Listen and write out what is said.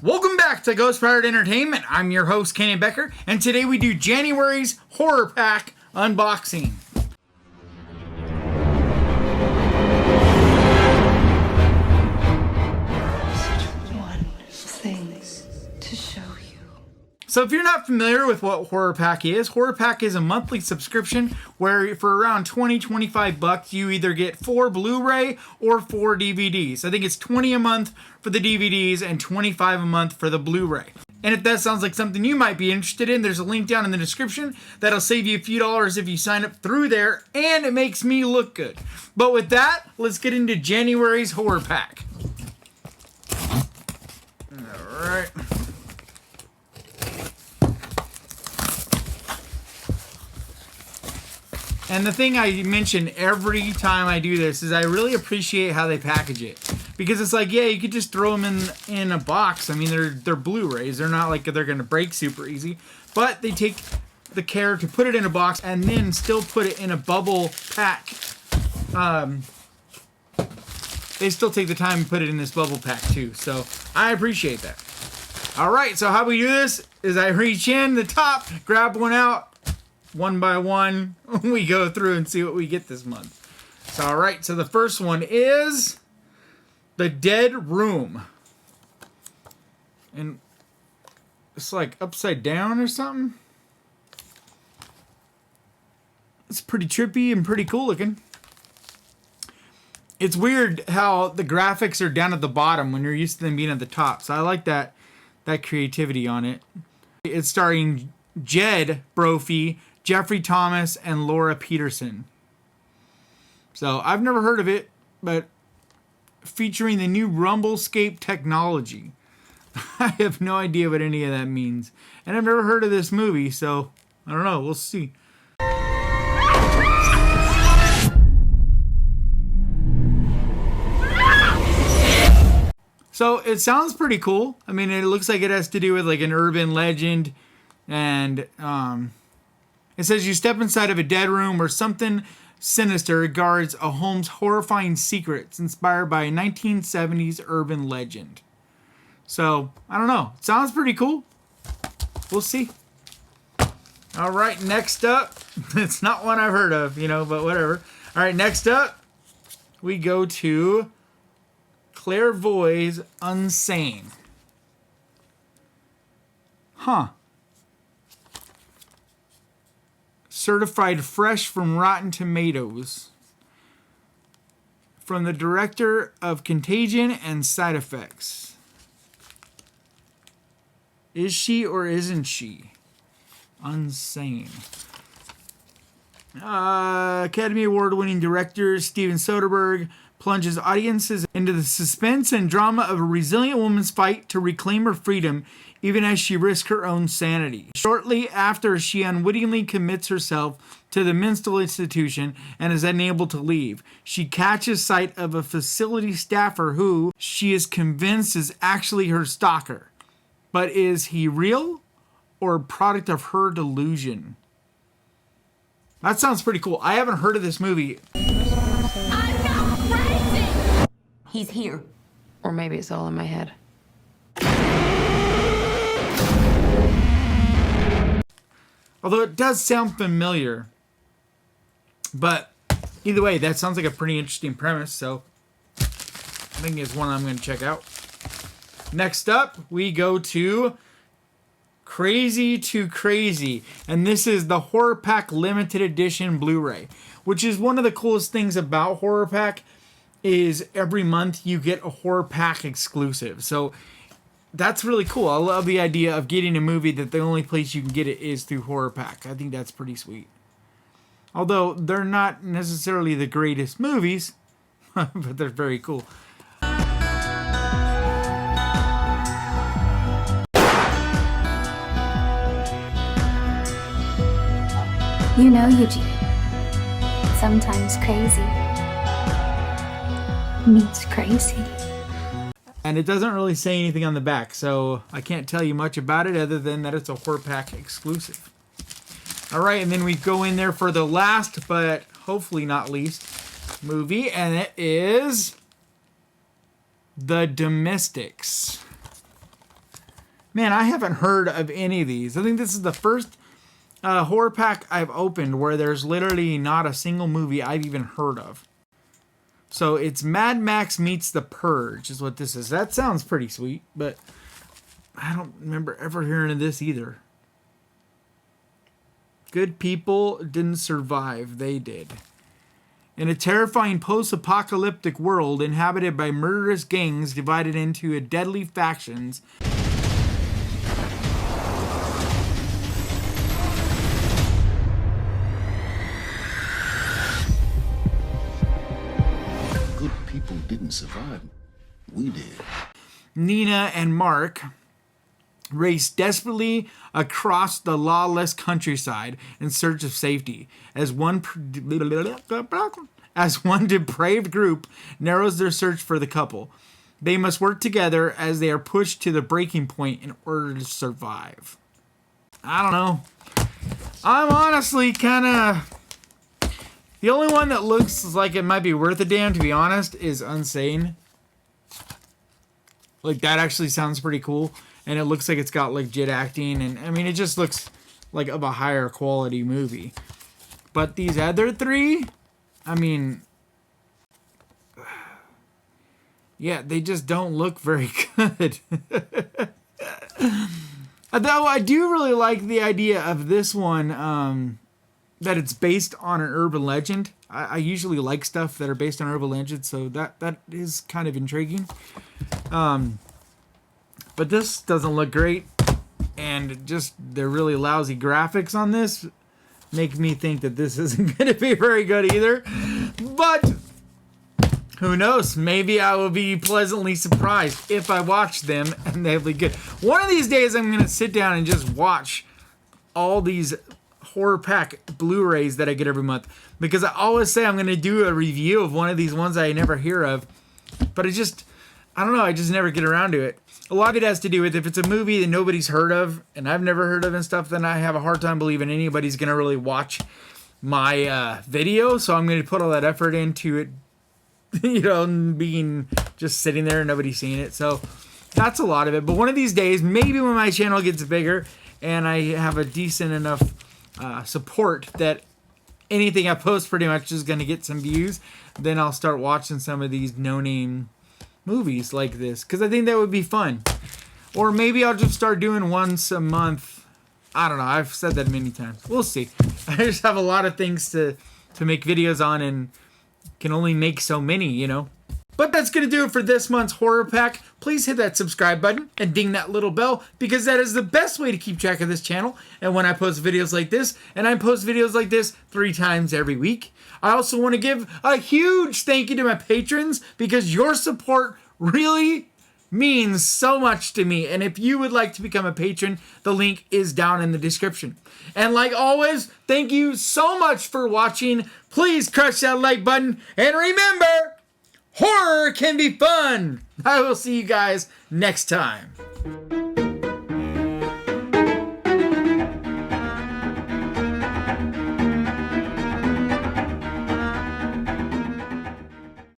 Welcome back to Ghost Pirate Entertainment. I'm your host, Kainan Becker, and today we do January's Horror Pack unboxing. So if you're not familiar with what Horror Pack is a monthly subscription where for around $20-25 you either get 4 Blu-ray or 4 DVDs. I think it's $20 a month for the DVDs and $25 a month for the Blu-ray. And if that sounds like something you might be interested in, there's a link down in the description that'll save you a few dollars if you sign up through there, and it makes me look good. But with that, let's get into January's Horror Pack. Alright. And the thing I mention every time I do this is I really appreciate how they package it. Because it's like, yeah, you could just throw them in a box. I mean, they're Blu-rays. They're not like they're going to break super easy. But they take the care to put it in a box and then still put it in a bubble pack. They still take the time to put it in this bubble pack too. So I appreciate that. Alright, so how we do this is I reach in the top, grab one out. One by one, we go through and see what we get this month. So, alright, so the first one is The Dead Room. And it's like upside down or something. It's pretty trippy and pretty cool looking. It's weird how the graphics are down at the bottom when you're used to them being at the top. So I like that creativity on it. It's starring Jed Brophy, Jeffrey Thomas, and Laura Peterson. So, I've never heard of it, but featuring the new Rumblescape technology. I have no idea what any of that means. And I've never heard of this movie, so I don't know. We'll see. So, it sounds pretty cool. I mean, it looks like it has to do with like an urban legend. And, it says you step inside of a dead room where something sinister guards a home's horrifying secrets inspired by a 1970s urban legend. So, I don't know. It sounds pretty cool. We'll see. Alright, next up. It's not one I've heard of, but whatever. Alright, next up, we go to Clairvoyant's Unsane. Huh. Certified fresh from Rotten Tomatoes. From the director of Contagion and Side Effects. Is she or isn't she? Unsane. Academy Award-winning director Steven Soderbergh plunges audiences into the suspense and drama of a resilient woman's fight to reclaim her freedom even as she risks her own sanity. Shortly after she unwittingly commits herself to the mental institution and is unable to leave, she catches sight of a facility staffer who she is convinced is actually her stalker. But is he real or a product of her delusion? That sounds pretty cool. I haven't heard of this movie. I'm not crazy! He's here. Or maybe it's all in my head. Although it does sound familiar. But either way, that sounds like a pretty interesting premise. So I think it's one I'm going to check out. Next up, we go to Crazy to Crazy. And this is the Horror Pack Limited Edition Blu-ray. Which is one of the coolest things about Horror Pack. Is every month you get a Horror Pack exclusive. So that's really cool. I love the idea of getting a movie that the only place you can get it is through Horror Pack. I think that's pretty sweet. Although they're not necessarily the greatest movies, but they're very cool. You know, Eugene, sometimes crazy means crazy. And it doesn't really say anything on the back, so I can't tell you much about it other than that it's a Horror Pack exclusive. Alright, and then we go in there for the last, but hopefully not least, movie, and it is The Domestics. Man, I haven't heard of any of these. I think this is the first horror pack I've opened where there's literally not a single movie I've even heard of. So it's Mad Max meets The Purge is what this is. That sounds pretty sweet, but I don't remember ever hearing of this either. Good people didn't survive. They did. In a terrifying post-apocalyptic world inhabited by murderous gangs divided into deadly factions, Good people didn't survive. We did. Nina and Mark race desperately across the lawless countryside in search of safety as one depraved group narrows their search for the couple. They must work together as they are pushed to the breaking point in order to survive. I don't know. I'm honestly kind of... The only one that looks like it might be worth a damn, to be honest, is Unsane. Like, that actually sounds pretty cool. And it looks like it's got legit acting. And, I mean, it just looks like of a higher quality movie. But these other three, I mean... Yeah, they just don't look very good. Though I do really like the idea of this one, that it's based on an urban legend. I usually like stuff that are based on urban legends, so that is kind of intriguing. But this doesn't look great, and just the really lousy graphics on this make me think that this isn't going to be very good either. But who knows? Maybe I will be pleasantly surprised if I watch them and they'll be good. One of these days, I'm going to sit down and just watch all these horror pack Blu-rays that I get every month, because I always say I'm going to do a review of one of these ones I never hear of, but I don't know, I just never get around to it. A lot of it has to do with if it's a movie that nobody's heard of and I've never heard of and stuff, then I have a hard time believing anybody's going to really watch my video, so I'm going to put all that effort into it, you know, being just sitting there and nobody's seeing it. So that's a lot of it. But one of these days, maybe when my channel gets bigger and I have a decent enough support that anything I post pretty much is going to get some views, then I'll start watching some of these no-name movies like this, because I think that would be fun. Or maybe I'll just start doing once a month. I don't know. I've said that many times. We'll see. I just have a lot of things to make videos on and can only make so many, you know. But that's going to do it for this month's horror pack. Please hit that subscribe button and ding that little bell, because that is the best way to keep track of this channel and when I post videos like this. And I post videos like this 3 times every week. I also want to give a huge thank you to my patrons, because your support really means so much to me. And if you would like to become a patron, the link is down in the description. And like always, thank you so much for watching. Please crush that like button. And remember, horror can be fun. I will see you guys next time.